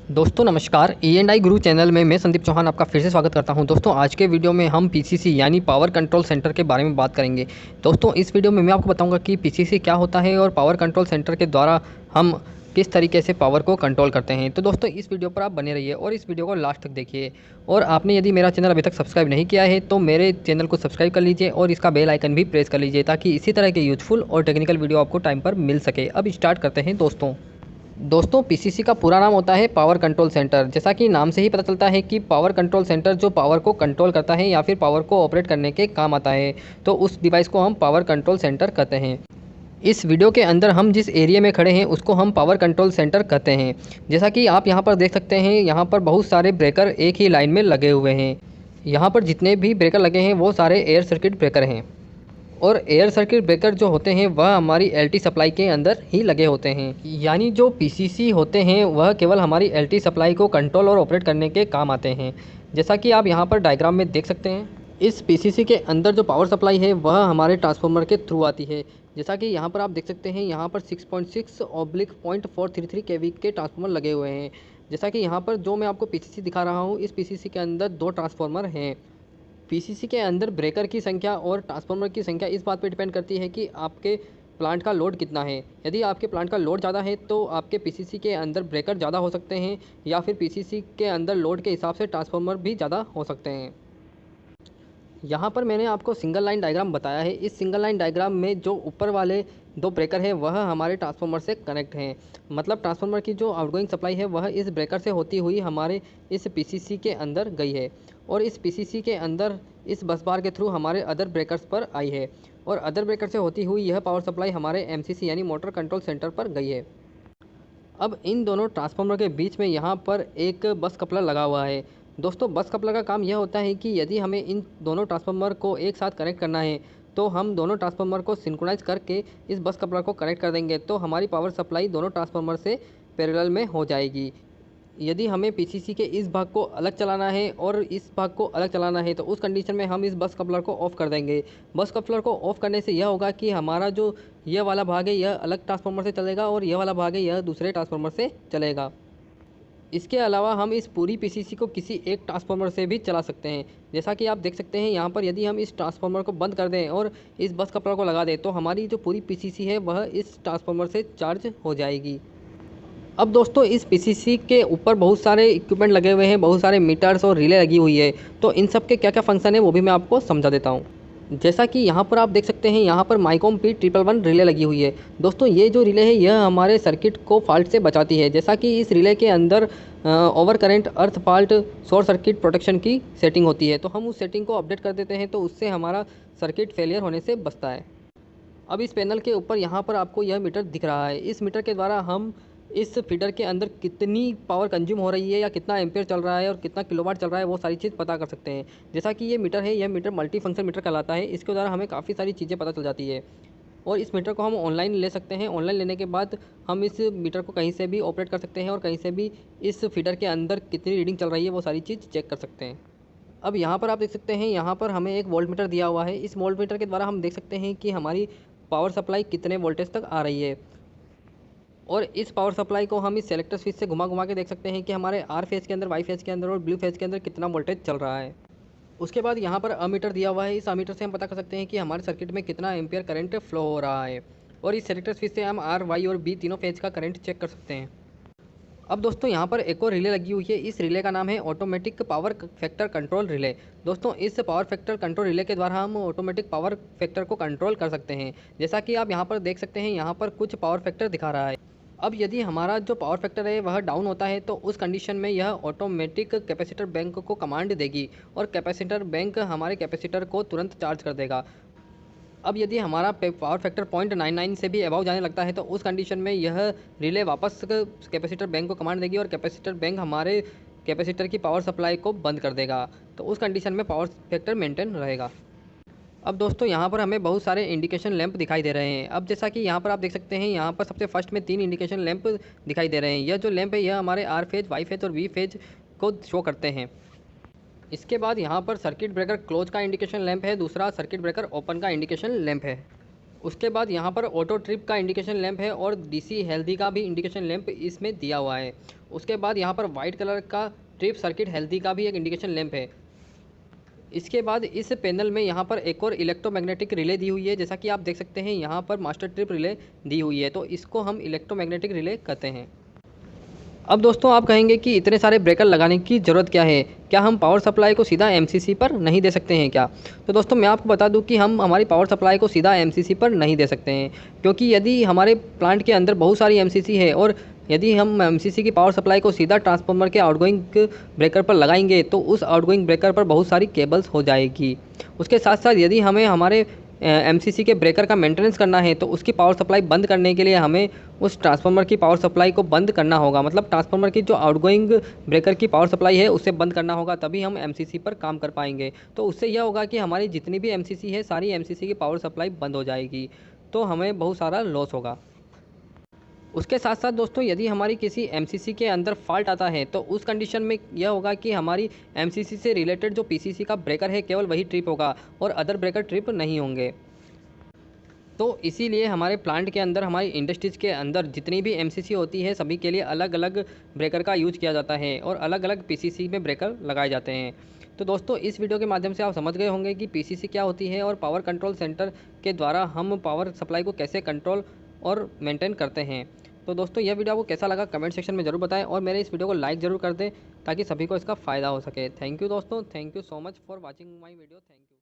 दोस्तों नमस्कार, E&I गुरु channel में मैं संदीप चौहान आपका फिर से स्वागत करता हूं। दोस्तों आज के वीडियो में हम पीसीसी यानी पावर कंट्रोल सेंटर के बारे में बात करेंगे। दोस्तों इस वीडियो में मैं आपको बताऊंगा कि पीसीसी क्या होता है और पावर कंट्रोल सेंटर के द्वारा हम किस तरीके से पावर को कंट्रोल करते हैं। तो दोस्तों इस वीडियो पर आप बने रहिए और इस वीडियो को लास्ट तक देखिए। और आपने यदि मेरा चैनल अभी तक सब्सक्राइब नहीं किया है तो मेरे चैनल को सब्सक्राइब कर लीजिए और इसका बेल आइकन भी प्रेस कर लीजिए ताकि इसी तरह के यूजफुल और टेक्निकल वीडियो आपको टाइम पर मिल सके। अब स्टार्ट करते हैं दोस्तों पीसीसी का पूरा नाम होता है पावर कंट्रोल सेंटर। जैसा कि नाम से ही पता चलता है कि पावर कंट्रोल सेंटर जो पावर को कंट्रोल करता है या फिर पावर को ऑपरेट करने के काम आता है, तो उस डिवाइस को हम पावर कंट्रोल सेंटर कहते हैं। इस वीडियो के अंदर हम जिस एरिया में खड़े हैं उसको हम पावर कंट्रोल सेंटर कहते हैं। जैसा कि आप यहाँ पर देख सकते हैं, यहाँ पर बहुत सारे ब्रेकर एक ही लाइन में लगे हुए हैं। यहाँ पर जितने भी ब्रेकर लगे हैं वो सारे एयर सर्किट ब्रेकर हैं और एयर सर्किट ब्रेकर जो होते हैं वह हमारी एलटी सप्लाई के अंदर ही लगे होते हैं। यानी जो पीसीसी होते हैं वह केवल हमारी एलटी सप्लाई को कंट्रोल और ऑपरेट करने के काम आते हैं। जैसा कि आप यहाँ पर डायग्राम में देख सकते हैं, इस पीसीसी के अंदर जो पावर सप्लाई है वह हमारे ट्रांसफार्मर के थ्रू आती है। जैसा कि यहाँ पर आप देख सकते हैं, यहाँ पर 6.6/0.433 केवी के ट्रांसफार्मर लगे हुए हैं। जैसा कि यहाँ पर जो मैं आपको पीसीसी दिखा रहा हूँ, इस पीसीसी के अंदर 2 ट्रांसफार्मर हैं। पीसीसी के अंदर ब्रेकर की संख्या और ट्रांसफार्मर की संख्या इस बात पर डिपेंड करती है कि आपके प्लांट का लोड कितना है। यदि आपके प्लांट का लोड ज़्यादा है तो आपके पीसीसी के अंदर ब्रेकर ज़्यादा हो सकते हैं, या फिर पीसीसी के अंदर लोड के हिसाब से ट्रांसफार्मर भी ज़्यादा हो सकते हैं। यहाँ पर मैंने आपको सिंगल लाइन डायग्राम बताया है। इस सिंगल लाइन डायग्राम में जो ऊपर वाले 2 ब्रेकर हैं वह हमारे ट्रांसफार्मर से कनेक्ट हैं। मतलब ट्रांसफार्मर की जो आउटगोइंग सप्लाई है वह इस ब्रेकर से होती हुई हमारे इस पीसीसी के अंदर गई है और इस पीसीसी के अंदर इस बस बार के थ्रू हमारे अदर ब्रेकर्स पर आई है और अदर ब्रेकर से होती हुई यह पावर सप्लाई हमारे एमसीसी यानी मोटर कंट्रोल सेंटर पर गई है। अब इन दोनों ट्रांसफार्मर के बीच में यहाँ पर एक बस कपलर लगा हुआ है। दोस्तों बस कपलर का काम यह होता है कि यदि हमें इन दोनों ट्रांसफार्मर को एक साथ कनेक्ट करना है तो हम दोनों ट्रांसफार्मर को सिंक्रोनाइज करके इस बस कपलर को कनेक्ट कर देंगे तो हमारी पावर सप्लाई दोनों ट्रांसफार्मर से पैरेलल में हो जाएगी। यदि हमें पीसीसी के इस भाग को अलग चलाना है और इस भाग को अलग चलाना है तो उस कंडीशन में हम इस बस कपलर को ऑफ़ कर देंगे। बस कपलर को ऑफ़ करने से यह होगा कि हमारा जो यह वाला भाग है यह अलग ट्रांसफार्मर से चलेगा और यह वाला भाग है यह दूसरे ट्रांसफार्मर से चलेगा। इसके अलावा हम इस पूरी पीसीसी को किसी एक ट्रांसफार्मर से भी चला सकते हैं। जैसा कि आप देख सकते हैं यहाँ पर, यदि हम इस ट्रांसफार्मर को बंद कर दें और इस बस कपलर को लगा दें तो हमारी जो पूरी पीसीसी है वह इस ट्रांसफार्मर से चार्ज हो जाएगी। अब दोस्तों इस पीसीसी के ऊपर बहुत सारे इक्विपमेंट लगे हुए हैं, बहुत सारे मीटर्स और रिले लगी हुई है। तो इन सब के क्या क्या फंक्शन है वो भी मैं आपको समझा देता हूँ। जैसा कि यहाँ पर आप देख सकते हैं, यहाँ पर माइकॉम P111 रिले लगी हुई है। दोस्तों ये जो रिले है यह हमारे सर्किट को फॉल्ट से बचाती है। जैसा कि इस रिले के अंदर ओवर करंट, अर्थ फॉल्ट, शॉर्ट सर्किट प्रोटेक्शन की सेटिंग होती है, तो हम उस सेटिंग को अपडेट कर देते हैं तो उससे हमारा सर्किट फेलियर होने से बचता है। अब इस पैनल के ऊपर यहाँ पर आपको यह मीटर दिख रहा है। इस मीटर के द्वारा हम इस फीडर के अंदर कितनी पावर कंज्यूम हो रही है या कितना एम्पेयर चल रहा है और कितना किलोवाट चल रहा है वो सारी चीज़ पता कर सकते हैं। जैसा कि ये मीटर है, यह मीटर मल्टी फंक्शन मीटर कहलाता है। इसके द्वारा हमें काफ़ी सारी चीज़ें पता चल जाती है और इस मीटर को हम ऑनलाइन ले सकते हैं। ऑनलाइन लेने के बाद हम इस मीटर को कहीं से भी ऑपरेट कर सकते हैं और कहीं से भी इस फीडर के अंदर कितनी रीडिंग चल रही है वो सारी चीज़ चेक कर सकते हैं। अब यहाँ पर आप देख सकते हैं, यहाँ पर हमें एक वोल्ट मीटर दिया हुआ है। इस वोल्ट मीटर के द्वारा हम देख सकते हैं कि हमारी पावर सप्लाई कितने वोल्टेज तक आ रही है और इस पावर सप्लाई को हम इस सेलेक्टर स्विच से घुमा घुमा के देख सकते हैं कि हमारे आर फेज़ के अंदर, वाई फेज़ के अंदर और ब्लू फेज़ के अंदर कितना वोल्टेज चल रहा है। उसके बाद यहाँ पर अमीटर दिया हुआ है। इस अमीटर से हम पता कर सकते हैं कि हमारे सर्किट में कितना एम्पियर करंट फ्लो हो रहा है और इस सेलेक्टर स्विच से हम आर, वाई और बी तीनों फेज़ का करंट चेक कर सकते हैं। अब दोस्तों यहाँ पर एक और रिले लगी हुई है। इस रिले का नाम है automatic power factor control relay. दोस्तों इस पावर फैक्टर कंट्रोल रिले के द्वारा हम ऑटोमेटिक पावर फैक्टर को कंट्रोल कर सकते हैं। जैसा कि आप यहाँ पर देख सकते हैं, यहाँ पर कुछ पावर फैक्टर दिखा रहा है। अब यदि हमारा जो पावर फैक्टर है वह डाउन होता है तो उस कंडीशन में यह ऑटोमेटिक कैपेसिटर बैंक को कमांड देगी और कैपेसिटर बैंक हमारे कैपेसिटर को तुरंत चार्ज कर देगा। अब यदि हमारा पावर फैक्टर 0.99 से भी अबव जाने लगता है तो उस कंडीशन में यह रिले वापस कैपेसिटर बैंक को कमांड देगी और कैपेसिटर बैंक हमारे कैपेसिटर की पावर सप्लाई को बंद कर देगा। तो उस कंडीशन में पावर फैक्टर मेंटेन रहेगा। अब दोस्तों यहाँ पर हमें बहुत सारे इंडिकेशन लैंप दिखाई दे रहे हैं। अब जैसा कि यहाँ पर आप देख सकते हैं, यहाँ पर सबसे फर्स्ट में 3 इंडिकेशन लैंप दिखाई दे रहे हैं। यह जो लैंप है यह हमारे आर फेज, वाई फेज और वी फेज को शो करते हैं। इसके बाद यहाँ पर सर्किट ब्रेकर क्लोज का इंडिकेशन लैंप है, दूसरा सर्किट ब्रेकर ओपन का इंडिकेशन लैंप है। उसके बाद यहाँ पर ऑटो ट्रिप का इंडिकेशन लैंप है और डीसी हेल्दी का भी इंडिकेशन लैंप इसमें दिया हुआ है। उसके बाद यहाँ पर वाइट कलर का ट्रिप सर्किट हेल्दी का भी एक इंडिकेशन लैंप है। इसके बाद इस पैनल में यहाँ पर एक और इलेक्ट्रोमैग्नेटिक रिले दी हुई है। जैसा कि आप देख सकते हैं यहाँ पर मास्टर ट्रिप रिले दी हुई है, तो इसको हम इलेक्ट्रोमैग्नेटिक रिले कहते हैं। अब दोस्तों आप कहेंगे कि इतने सारे ब्रेकर लगाने की ज़रूरत क्या है, क्या हम पावर सप्लाई को सीधा एमसीसी पर नहीं दे सकते हैं क्या? तो दोस्तों मैं आपको बता दूं कि हम हमारी पावर सप्लाई को सीधा एमसीसी पर नहीं दे सकते हैं, क्योंकि यदि हमारे प्लांट के अंदर बहुत सारी एमसीसी है और यदि हम एमसीसी की पावर सप्लाई को सीधा ट्रांसफार्मर के आउटगोइंग ब्रेकर पर लगाएंगे तो उस आउटगोइंग ब्रेकर पर बहुत सारी केबल्स हो जाएगी। उसके साथ साथ यदि हमें हमारे एमसीसी के ब्रेकर का मेंटेनेंस करना है तो उसकी पावर सप्लाई बंद करने के लिए हमें उस ट्रांसफार्मर की पावर सप्लाई को बंद करना होगा। मतलब ट्रांसफार्मर की जो आउटगोइंग ब्रेकर की पावर सप्लाई है उसे बंद करना होगा, तभी हम एमसीसी पर काम कर पाएंगे। तो उससे यह होगा कि हमारी जितनी भी एमसीसी है सारी एमसीसी की पावर सप्लाई बंद हो जाएगी, तो हमें बहुत सारा लॉस होगा। उसके साथ साथ दोस्तों यदि हमारी किसी एमसीसी के अंदर फॉल्ट आता है तो उस कंडीशन में यह होगा कि हमारी एमसीसी से रिलेटेड जो पीसीसी का ब्रेकर है केवल वही ट्रिप होगा और अदर ब्रेकर ट्रिप नहीं होंगे। तो इसीलिए हमारे प्लांट के अंदर, हमारी इंडस्ट्रीज़ के अंदर जितनी भी एमसीसी होती है सभी के लिए अलग अलग ब्रेकर का यूज किया जाता है और अलग अलग पीसीसी में ब्रेकर लगाए जाते हैं। तो दोस्तों इस वीडियो के माध्यम से आप समझ गए होंगे कि पीसीसी क्या होती है और पावर कंट्रोल सेंटर के द्वारा हम पावर सप्लाई को कैसे कंट्रोल और मेंटेन करते हैं। तो दोस्तों यह वीडियो आपको कैसा लगा कमेंट सेक्शन में ज़रूर बताएं और मेरे इस वीडियो को लाइक ज़रूर कर दें ताकि सभी को इसका फ़ायदा हो सके। थैंक यू दोस्तों, thank you so much for watching my video. Thank you.